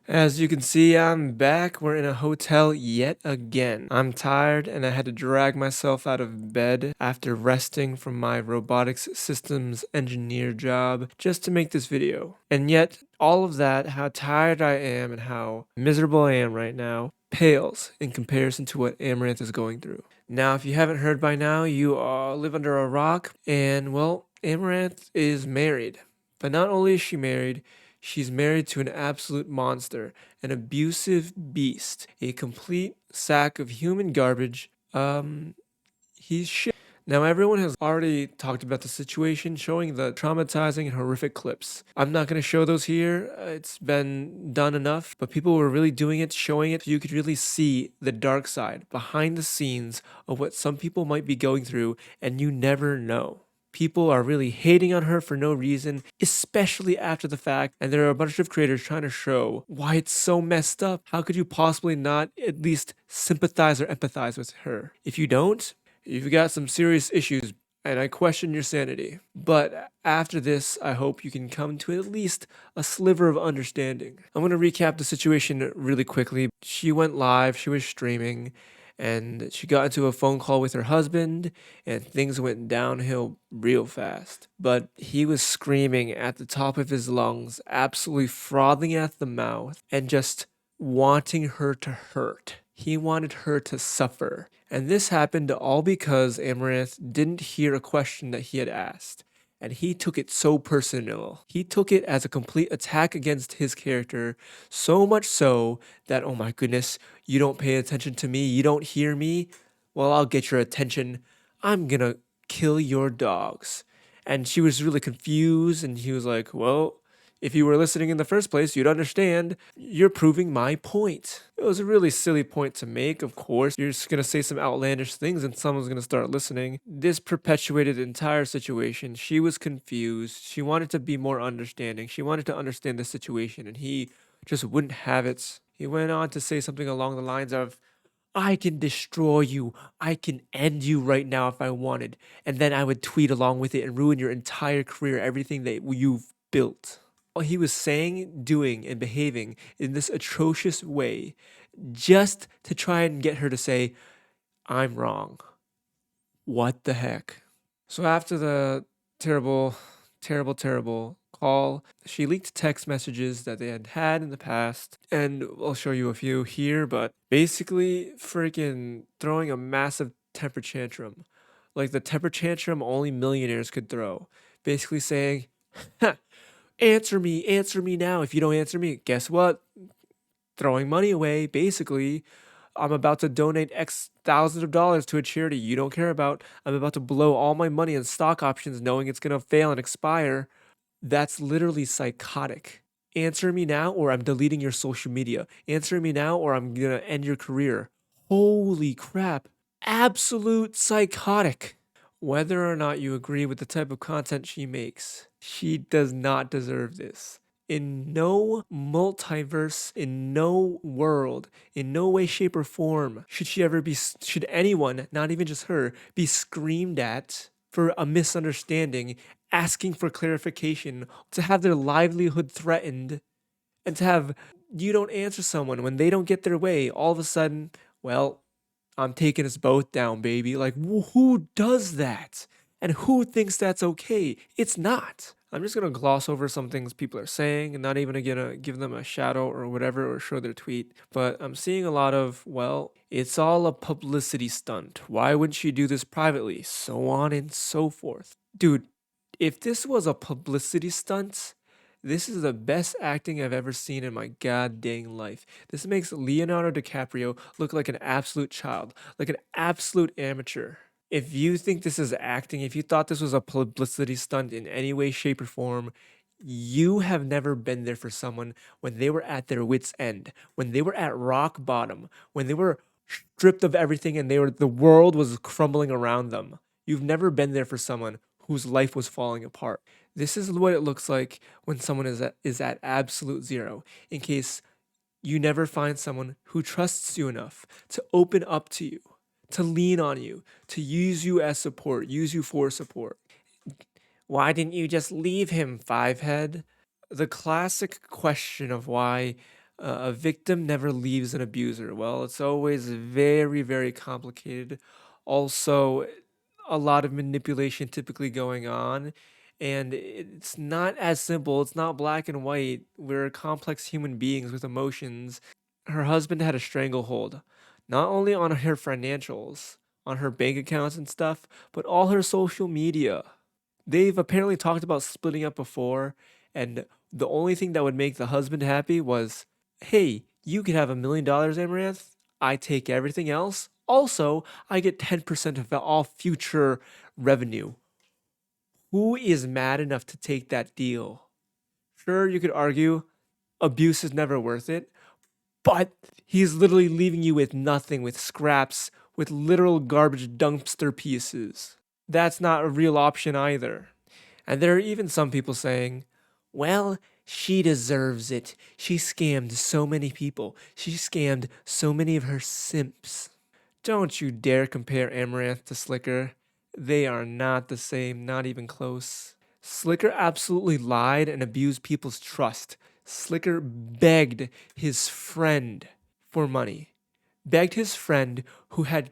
As you can see, I'm back. We're in a hotel yet again. I'm tired and I had to drag myself out of bed after resting from my robotics systems engineer job just to make this video. And yet, all of that, how tired I am and how miserable I am right now, pales in comparison to what Amaranth is going through. Now, if you haven't heard by now, you live under a rock, and well, Amaranth is married. But not only is she married, she's married to an absolute monster, an abusive beast, a complete sack of human garbage. He's shit. Now, everyone has already talked about the situation, showing the traumatizing and horrific clips. I'm not going to show those here. It's been done enough, but people were really doing it, showing it, so you could really see the dark side behind the scenes of what some people might be going through, and you never know. People are really hating on her for no reason, especially after the fact, and there are a bunch of creators trying to show why it's so messed up. How could you possibly not at least sympathize or empathize with her? If you don't, you've got some serious issues, and I question your sanity. But after this, I hope you can come to at least a sliver of understanding. I'm going to recap the situation really quickly. She went live, she was streaming, and she got into a phone call with her husband, and things went downhill real fast. But he was screaming at the top of his lungs, absolutely frothing at the mouth, and just wanting her to hurt. He wanted her to suffer. And this happened all because Amaranth didn't hear a question that he had asked. And he took it so personal. He took it as a complete attack against his character, so much so that, oh my goodness, you don't pay attention to me, you don't hear me? Well, I'll get your attention. I'm gonna kill your dogs. And she was really confused, and he was like, well, if you were listening in the first place, you'd understand. You're proving my point. It was a really silly point to make, of course. You're just gonna say some outlandish things and someone's gonna start listening. This perpetuated the entire situation. She was confused. She wanted to be more understanding. She wanted to understand the situation, and he just wouldn't have it. He went on to say something along the lines of, I can destroy you. I can end you right now if I wanted. And then I would tweet along with it and ruin your entire career, everything that you've built. All he was saying, doing, and behaving in this atrocious way just to try and get her to say, I'm wrong. What the heck? So after the terrible call, she leaked text messages that they had had in the past, and I'll show you a few here, but basically freaking throwing a massive temper tantrum. Like the temper tantrum only millionaires could throw. Basically saying, "Ha, answer me now. If you don't answer me, guess what? Throwing money away, basically. I'm about to donate X thousands of dollars to a charity you don't care about. I'm about to blow all my money in stock options knowing it's going to fail and expire." That's literally psychotic. Answer me now or I'm deleting your social media. Answer me now or I'm going to end your career. Holy crap. Absolute psychotic. Whether or not you agree with the type of content she makes, she does not deserve this. In no multiverse, in no world, in no way, shape, or form should anyone, not even just her, be screamed at for a misunderstanding, asking for clarification, to have their livelihood threatened, and to have you don't answer someone when they don't get their way, all of a sudden, well, I'm taking us both down, baby. Like, who does that? And who thinks that's okay? It's not. I'm just gonna gloss over some things people are saying and not even gonna give them a shadow or whatever or show their tweet. But I'm seeing a lot of, well, it's all a publicity stunt. Why wouldn't she do this privately? So on and so forth. Dude, if this was a publicity stunt, this is the best acting I've ever seen in my god dang life. This makes Leonardo DiCaprio look like an absolute child, like an absolute amateur. If you think this is acting, if you thought this was a publicity stunt in any way, shape, or form, you have never been there for someone when they were at their wits' end, when they were at rock bottom, when they were stripped of everything and the world was crumbling around them. You've never been there for someone whose life was falling apart. This is what it looks like when someone is at absolute zero. In case you never find someone who trusts you enough to open up to you, to lean on you, to use you as support, use you for support. Why didn't you just leave him, Fivehead? The classic question of why A victim never leaves an abuser. Well, it's always very, very complicated. Also, a lot of manipulation typically going on, and it's not as simple. It's not black and white. We're complex human beings with emotions. Her husband had a stranglehold, not only on her financials, on her bank accounts and stuff, but all her social media. They've apparently talked about splitting up before, and the only thing that would make the husband happy was, hey, you could have $1 million, Amaranth. I take everything else. Also, I get 10% of all future revenue. Who is mad enough to take that deal? Sure, you could argue abuse is never worth it, but he's literally leaving you with nothing, with scraps, with literal garbage dumpster pieces. That's not a real option either. And there are even some people saying, well, she deserves it. She scammed so many people. She scammed so many of her simps. Don't you dare compare Amaranth to Slicker. They are not the same, not even close. Slicker absolutely lied and abused people's trust. Slicker begged his friend for money. Begged his friend who had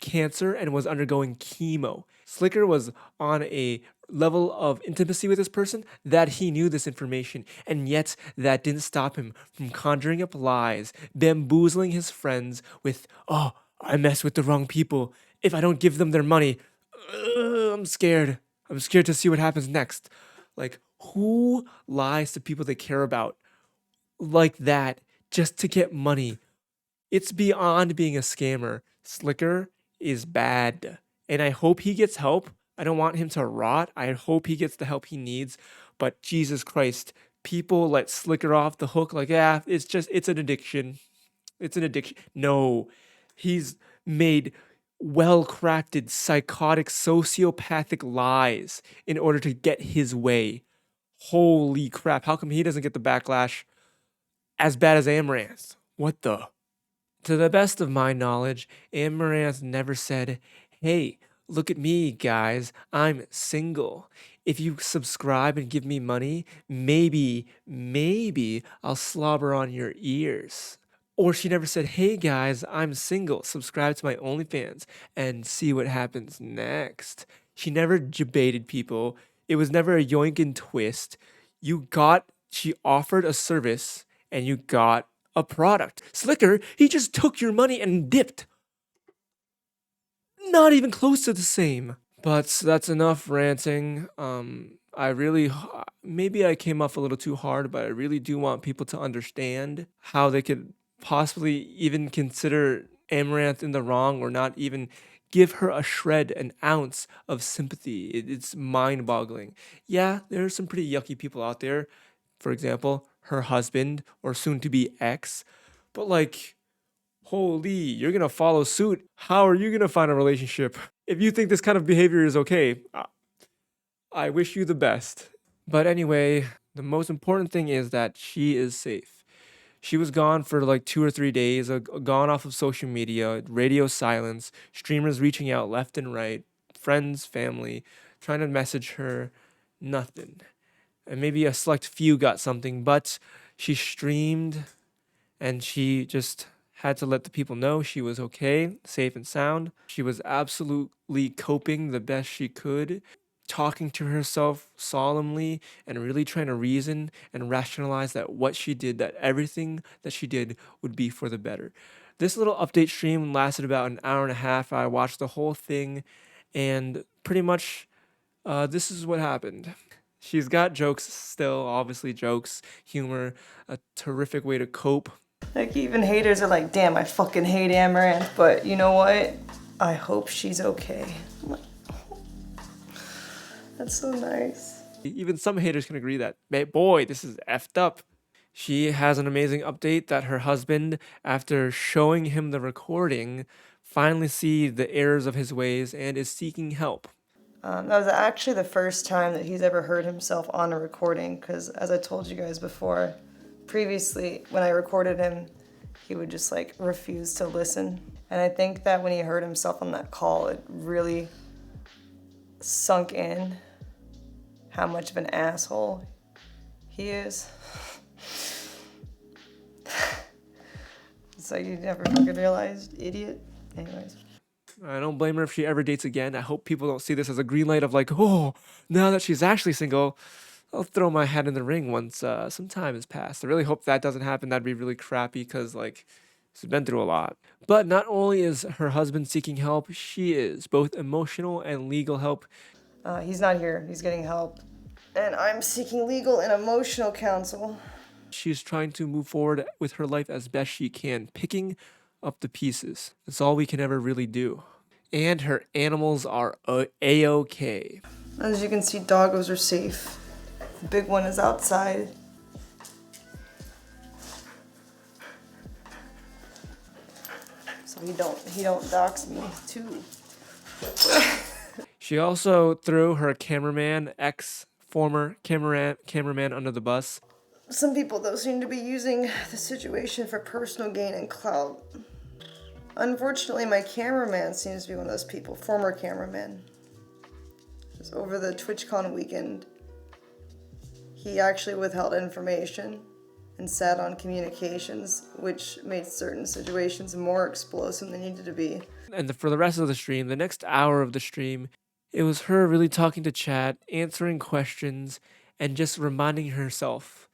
cancer and was undergoing chemo. Slicker was on a level of intimacy with this person that he knew this information, and yet that didn't stop him from conjuring up lies, bamboozling his friends with, oh, I mess with the wrong people. If I don't give them their money, I'm scared. I'm scared to see what happens next. Like, who lies to people they care about like that just to get money? It's beyond being a scammer. Slicker is bad. And I hope he gets help. I don't want him to rot. I hope he gets the help he needs. But Jesus Christ, people let Slicker off the hook like, yeah, it's an addiction. It's an addiction. No, he's made well crafted, psychotic, sociopathic lies in order to get his way. Holy crap. How come he doesn't get the backlash as bad as Amaranth? What the? To the best of my knowledge, Amouranth never said, hey, look at me, guys, I'm single. If you subscribe and give me money, maybe I'll slobber on your ears. Or she never said, hey guys, I'm single, subscribe to my OnlyFans and see what happens next. She never debated people. It was never a yoink and twist. She offered a service and you got a product. Slicker, he just took your money and dipped. Not even close to the same. But that's enough ranting. I really, maybe I came off a little too hard, but I really do want people to understand how they could possibly even consider Amaranth in the wrong or not even give her a shred, an ounce of sympathy. It's mind boggling. Yeah, there are some pretty yucky people out there. For example, her husband or soon to be ex. But like, holy, you're gonna follow suit. How are you gonna find a relationship? If you think this kind of behavior is okay, I wish you the best. But anyway, the most important thing is that she is safe. She was gone for like 2 or 3 days, gone off of social media, radio silence, streamers reaching out left and right, friends, family, trying to message her, nothing. And maybe a select few got something, but she streamed and she just had to let the people know she was okay, safe and sound. She was absolutely coping the best she could, talking to herself solemnly and really trying to reason and rationalize that what she did, that everything that she did would be for the better. This little update stream lasted about an hour and a half. I watched the whole thing, and pretty much this is what happened. She's got jokes still, obviously, jokes, humor, a terrific way to cope. Like, even haters are like, damn, I fucking hate Amaranth, but you know what? I hope she's okay. I'm like, oh, that's so nice. Even some haters can agree that, boy, this is effed up. She has an amazing update that her husband, after showing him the recording, finally sees the errors of his ways and is seeking help. That was actually the first time that he's ever heard himself on a recording, because as I told you guys before, previously when I recorded him, he would just like refuse to listen. And I think that when he heard himself on that call, it really sunk in how much of an asshole he is. So you never fucking realized, idiot. Anyways. I don't blame her if she ever dates again. I hope people don't see this as a green light of like, oh, now that she's actually single, I'll throw my hat in the ring once some time has passed. I really hope that doesn't happen. That'd be really crappy because like she's been through a lot. But not only is her husband seeking help, she is both emotional and legal help. He's not here. He's getting help. And I'm seeking legal and emotional counsel. She's trying to move forward with her life as best she can, picking up the pieces. That's all we can ever really do. And her animals are A-OK. As you can see, doggos are safe. The big one is outside. So he don't dox me too. She also threw her former cameraman under the bus. Some people, though, seem to be using the situation for personal gain and clout. Unfortunately, my cameraman seems to be one of those people, former cameraman. Because over the TwitchCon weekend, he actually withheld information and sat on communications, which made certain situations more explosive than they needed to be. And for the rest of the stream, the next hour of the stream, it was her really talking to chat, answering questions, and just reminding herself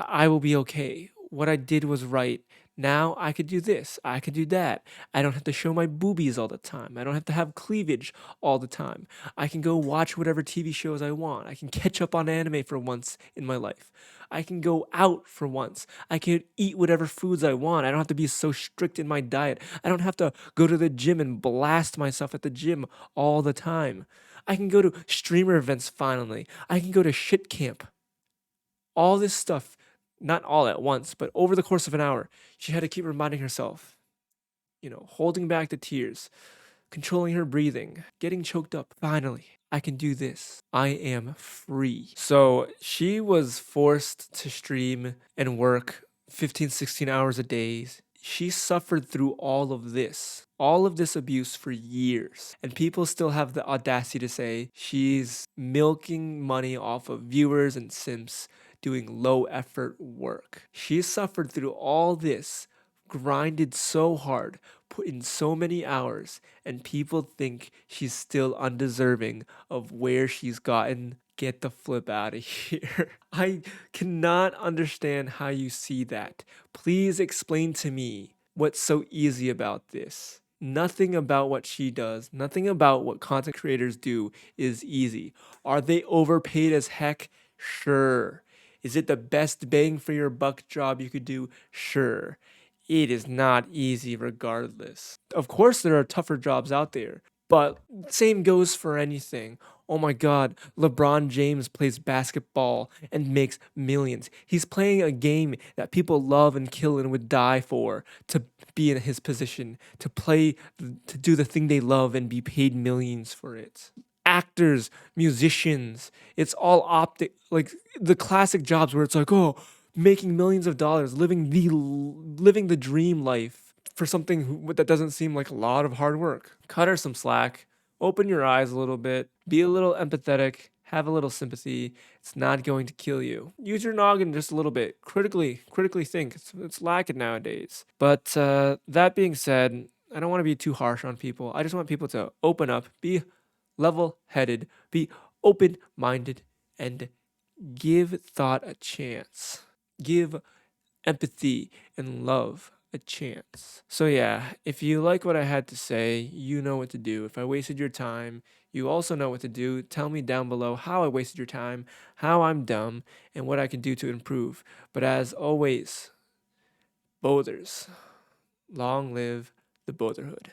I will be okay. What I did was right. Now I could do this. I could do that. I don't have to show my boobies all the time. I don't have to have cleavage all the time. I can go watch whatever TV shows I want. I can catch up on anime for once in my life. I can go out for once. I can eat whatever foods I want. I don't have to be so strict in my diet. I don't have to go to the gym and blast myself at the gym all the time. I can go to streamer events finally. I can go to shit camp. All this stuff, not all at once, but over the course of an hour, she had to keep reminding herself, holding back the tears, controlling her breathing, getting choked up. Finally, I can do this. I am free. So she was forced to stream and work 15, 16 hours a day. She suffered through all of this abuse for years. And people still have the audacity to say she's milking money off of viewers and simps doing low effort work. She suffered through all this, grinded so hard, put in so many hours, and people think she's still undeserving of where she's gotten. Get the flip out of here. I cannot understand how you see that. Please explain to me what's so easy about this. Nothing about what she does, nothing about what content creators do is easy. Are they overpaid as heck? Sure. Is it the best bang for your buck job you could do? Sure. It is not easy regardless. Of course, there are tougher jobs out there, but same goes for anything. Oh my god, LeBron James plays basketball and makes millions. He's playing a game that people love and kill and would die for to be in his position, to do the thing they love and be paid millions for it. Actors, musicians, it's all like the classic jobs where it's like, oh, making millions of dollars, living the dream life for something that doesn't seem like a lot of hard work. Cut her some slack. Open your eyes a little bit. Be a little empathetic. Have a little sympathy. It's not going to kill you. Use your noggin just a little bit. Critically think. It's lacking nowadays. But that being said, I don't want to be too harsh on people. I just want people to open up, be level-headed, be open-minded, and give thought a chance. Give empathy and love a chance. So yeah, if you like what I had to say, you know what to do. If I wasted your time, you also know what to do. Tell me down below how I wasted your time, how I'm dumb, and what I can do to improve. But as always, Bothers, long live the Botherhood.